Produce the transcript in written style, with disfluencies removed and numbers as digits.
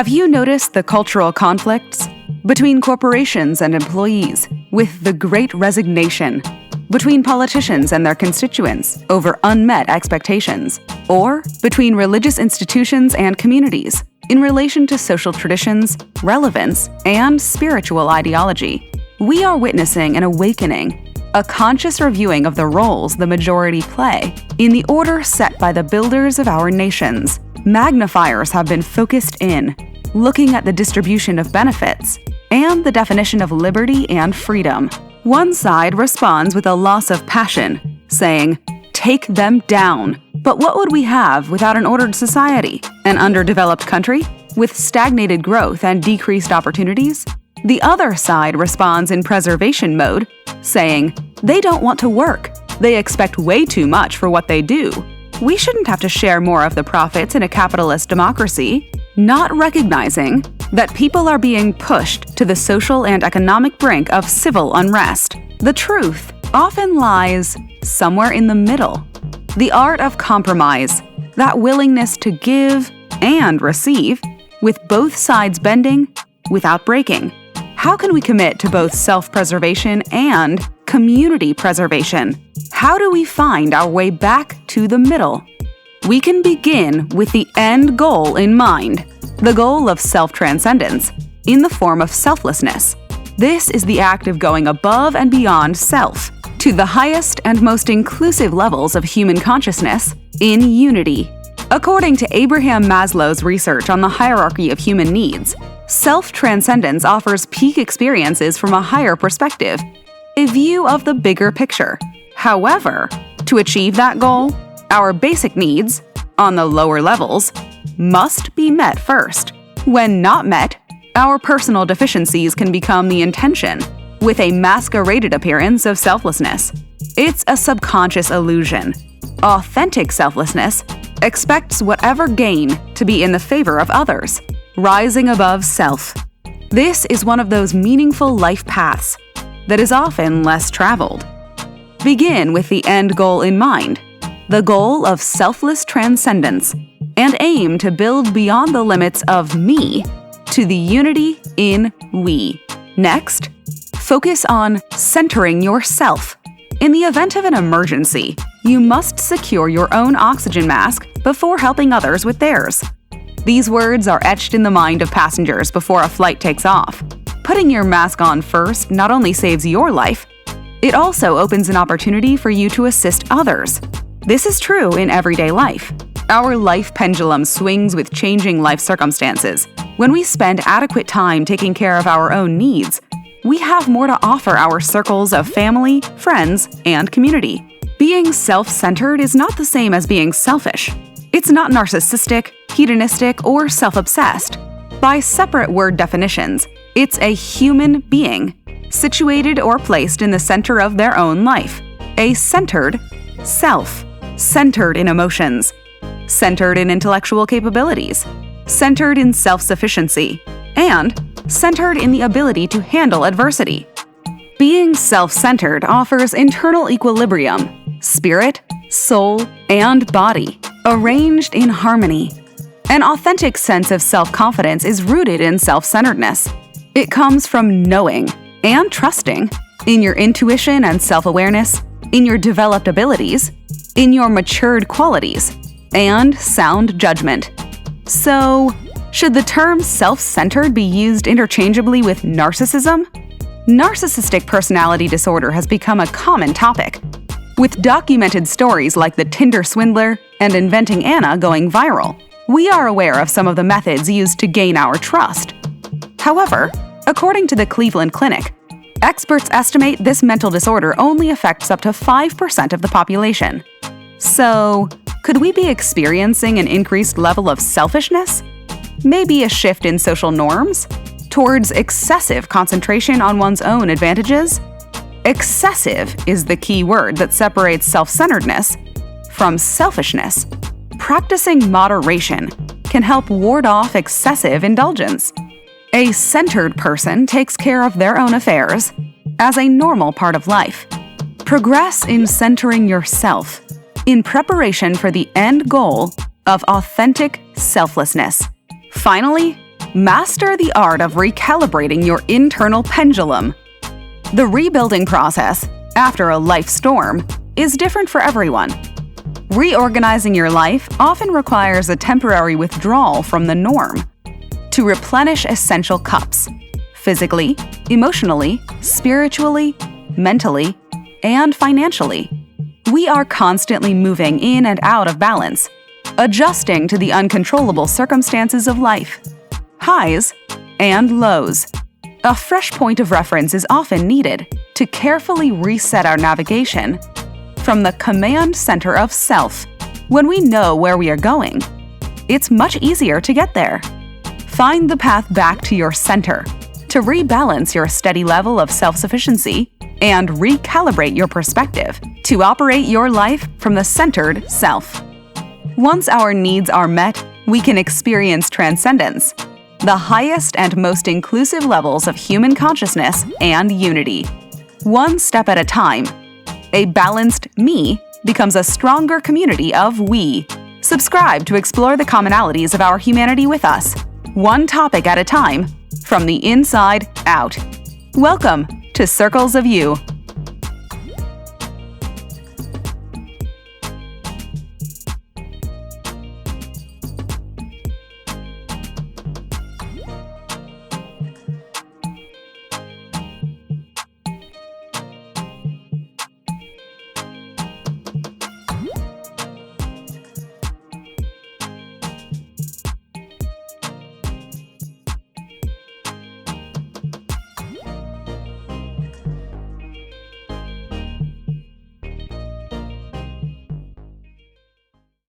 Have you noticed the cultural conflicts between corporations and employees, with the Great Resignation, between politicians and their constituents over unmet expectations, or between religious institutions and communities in relation to social traditions, relevance, and spiritual ideology? We are witnessing an awakening, a conscious reviewing of the roles the majority play in the order set by the builders of our nations. Magnifiers have been focused in, looking at the distribution of benefits and the definition of liberty and freedom. One side responds with a loss of passion, saying, "Take them down." But what would we have without an ordered society? An underdeveloped country with stagnated growth and decreased opportunities? The other side responds in preservation mode, saying, "They don't want to work. They expect way too much for what they do. We shouldn't have to share more of the profits in a capitalist democracy," not recognizing that people are being pushed to the social and economic brink of civil unrest. The truth often lies somewhere in the middle. The art of compromise, that willingness to give and receive, with both sides bending without breaking. How can we commit to both self-preservation and community preservation? How do we find our way back to the middle? We can begin with the end goal in mind, the goal of self-transcendence, in the form of selflessness. This is the act of going above and beyond self, to the highest and most inclusive levels of human consciousness, in unity. According to Abraham Maslow's research on the hierarchy of human needs, self-transcendence offers peak experiences from a higher perspective, a view of the bigger picture. However, to achieve that goal, our basic needs, on the lower levels, must be met first. When not met, our personal deficiencies can become the intention, with a masqueraded appearance of selflessness. It's a subconscious illusion. Authentic selflessness expects whatever gain to be in the favor of others, rising above self. This is one of those meaningful life paths that is often less traveled. Begin with the end goal in mind, the goal of selfless transcendence, and aim to build beyond the limits of me to the unity in we. Next, focus on centering yourself. In the event of an emergency, you must secure your own oxygen mask before helping others with theirs. These words are etched in the mind of passengers before a flight takes off. Putting your mask on first not only saves your life, it also opens an opportunity for you to assist others. This is true in everyday life. Our life pendulum swings with changing life circumstances. When we spend adequate time taking care of our own needs, we have more to offer our circles of family, friends, and community. Being self-centered is not the same as being selfish. It's not narcissistic, hedonistic, or self-obsessed. By separate word definitions, it's a human being, situated or placed in the center of their own life. A centered self, centered in emotions, centered in intellectual capabilities, centered in self-sufficiency, and centered in the ability to handle adversity. Being self-centered offers internal equilibrium, spirit, soul, and body, arranged in harmony. An authentic sense of self-confidence is rooted in self-centeredness. It comes from knowing and trusting in your intuition and self-awareness, in your developed abilities, in your matured qualities, and sound judgment. So, should the term self-centered be used interchangeably with narcissism? Narcissistic personality disorder has become a common topic, with documented stories like the Tinder swindler and Inventing Anna going viral. We are aware of some of the methods used to gain our trust. However, according to the Cleveland Clinic, experts estimate this mental disorder only affects up to 5% of the population. So, could we be experiencing an increased level of selfishness? Maybe a shift in social norms towards excessive concentration on one's own advantages? Excessive is the key word that separates self-centeredness from selfishness. Practicing moderation can help ward off excessive indulgence. A centered person takes care of their own affairs as a normal part of life. Progress in centering yourself in preparation for the end goal of authentic selflessness. Finally, Master the art of recalibrating your internal pendulum. The rebuilding process, after a life storm, is different for everyone. Reorganizing your life often requires a temporary withdrawal from the norm to replenish essential cups, physically, emotionally, spiritually, mentally, and financially. We are constantly moving in and out of balance, adjusting to the uncontrollable circumstances of life, highs and lows. A fresh point of reference is often needed to carefully reset our navigation from the command center of self. When we know where we are going, it's much easier to get there. Find the path back to your center to rebalance your steady level of self-sufficiency and recalibrate your perspective to operate your life from the centered self. Once our needs are met, we can experience transcendence, the highest and most inclusive levels of human consciousness and unity. One step at a time, a balanced me becomes a stronger community of we. Subscribe to explore the commonalities of our humanity with us, one topic at a time, from the inside out. Welcome to Circles of You.